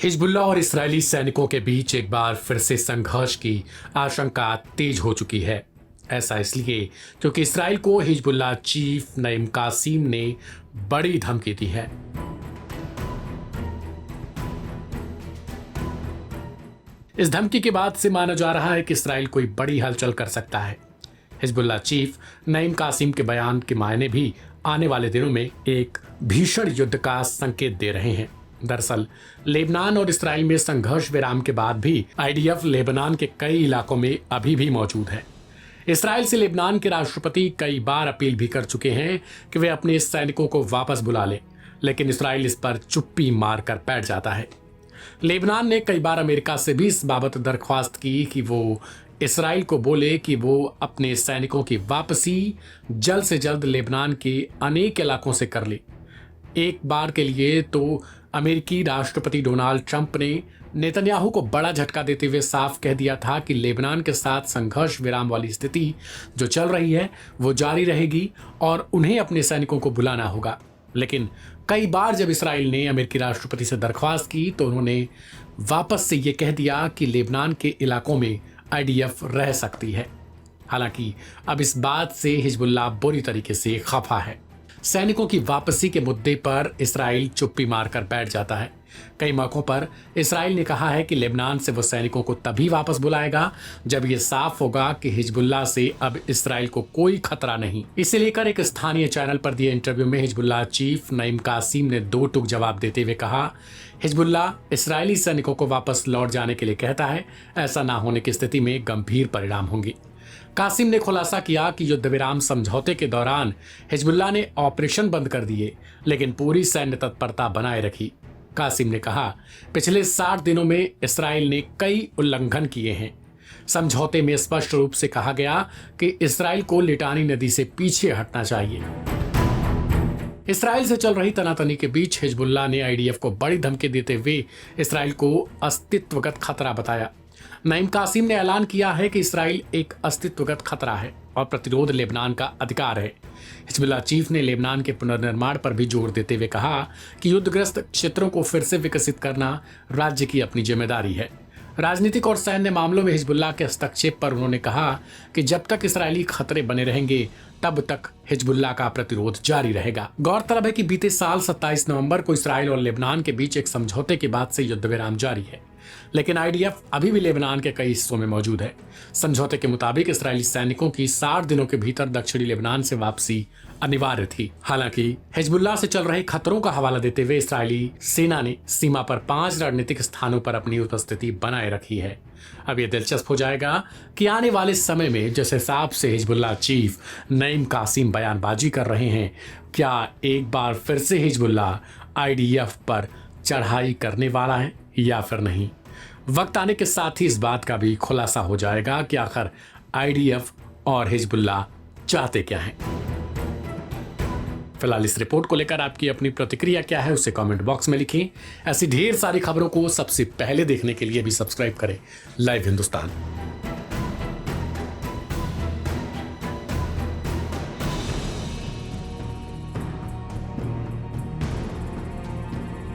Hezbollah और इस्राएली सैनिकों के बीच एक बार फिर से संघर्ष की आशंका तेज हो चुकी है। ऐसा इसलिए क्योंकि इस्राएल को हिजबुल्लाह चीफ नईम कासिम ने बड़ी धमकी दी है। इस धमकी के बाद से माना जा रहा है कि इस्राएल कोई बड़ी हलचल कर सकता है। हिजबुल्लाह चीफ नईम कासिम के बयान के मायने भी आने वाले दिनों में एक भीषण युद्ध का संकेत दे रहे हैं। दरअसल लेबनान और इस्राएल में संघर्ष विराम के बाद भी आईडीएफ लेबनान के कई इलाकों में अभी भी मौजूद है। इस्राएल से लेबनान के राष्ट्रपति कई बार अपील भी कर चुके हैं कि वे अपने सैनिकों को वापस बुला लें, लेकिन इस्राएल इस पर चुप्पी मारकर बैठ जाता है। लेबनान ने कई बार अमेरिका से भी इस बाबत दरख्वास्त की कि वो इस्राएल को बोले कि वो अपने सैनिकों की वापसी जल्द से जल्द लेबनान के अनेक इलाकों से कर ले। एक बार के लिए तो अमेरिकी राष्ट्रपति डोनाल्ड ट्रंप ने नेतन्याहू को बड़ा झटका देते हुए साफ कह दिया था कि लेबनान के साथ संघर्ष विराम वाली स्थिति जो चल रही है वो जारी रहेगी और उन्हें अपने सैनिकों को बुलाना होगा। लेकिन कई बार जब इस्राएल ने अमेरिकी राष्ट्रपति से दरख्वास्त की तो उन्होंने वापस से ये कह दिया कि लेबनान के इलाकों में आईडीएफ रह सकती है। हालांकि अब इस बात से हिजबुल्लाह बुरी तरीके से खफा है। सैनिकों की वापसी के मुद्दे पर इस्राएल चुप्पी मारकर बैठ जाता है। कई मौकों पर इस्राएल ने कहा है कि लेबनान से वो सैनिकों को तभी वापस बुलाएगा जब ये साफ होगा कि हिजबुल्लाह से अब इस्राएल को कोई खतरा नहीं। इसे लेकर एक स्थानीय चैनल पर दिए इंटरव्यू में हिजबुल्लाह चीफ नईम कासिम ने दो टूक जवाब देते हुए कहा, हिजबुल्लाह इस्राएली सैनिकों को वापस लौट जाने के लिए कहता है। ऐसा ना होने की स्थिति में गंभीर परिणाम होंगे। कासिम ने खुलासा किया कि युद्ध विराम समझौते के दौरान हिजबुल्लाह ने ऑपरेशन बंद कर दिए, लेकिन पूरी सैन्य तत्परता बनाए रखी। कासिम ने कहा, पिछले 60 दिनों में इस्राएल ने कई उल्लंघन किए हैं। समझौते में स्पष्ट रूप से कहा गया कि इस्राएल को लिटानी नदी से पीछे हटना चाहिए। इस्राएल से चल रही तनातनी के बीच हिजबुल्लाह ने आईडीएफ को बड़ी धमकी देते हुए इस्राएल को अस्तित्वगत खतरा बताया। नईम कासिम ने ऐलान किया है कि इस्राएल एक अस्तित्वगत खतरा है और प्रतिरोध लेबनान का अधिकार है। हिजबुल्लाह चीफ ने लेबनान के पुनर्निर्माण पर भी जोर देते हुए कहा कि युद्धग्रस्त क्षेत्रों को फिर से विकसित करना राज्य की अपनी जिम्मेदारी है। राजनीतिक और सैन्य मामलों में हिजबुल्लाह के हस्तक्षेप पर उन्होंने कहा कि जब तक इस्राएली खतरे बने रहेंगे तब तक हिजबुल्लाह का प्रतिरोध जारी रहेगा। गौरतलब है कि बीते साल 27 नवंबर को इस्राएल और लेबनान के बीच एक समझौते के बाद से युद्ध विराम जारी है, लेकिन आईडीएफ अभी भी लेबनान के कई हिस्सों में मौजूद है। समझौते के मुताबिक इस्राएली सैनिकों की 60 दिनों के भीतर दक्षिणी लेबनान से वापसी अनिवार्य थी। हालांकि हिजबुल्लाह से चल रहे खतरों का हवाला देते हुए इस्राएली सेना ने सीमा पर 5 रणनीतिक स्थानों पर अपनी उपस्थिति बनाए रखी है। अब यह दिलचस्प हो जाएगा कि आने वाले समय में जिस हिसाब से हिजबुल्लाह चीफ नईम कासिम बयानबाजी कर रहे हैं, क्या एक बार फिर से हिजबुल्लाह आईडीएफ पर चढ़ाई करने वाला है या फिर नहीं। वक्त आने के साथ ही इस बात का भी खुलासा हो जाएगा कि आखिर आईडीएफ और हिजबुल्लाह चाहते क्या हैं। फिलहाल इस रिपोर्ट को लेकर आपकी अपनी प्रतिक्रिया क्या है उसे कमेंट बॉक्स में लिखें। ऐसी ढेर सारी खबरों को सबसे पहले देखने के लिए भी सब्सक्राइब करें लाइव हिंदुस्तान।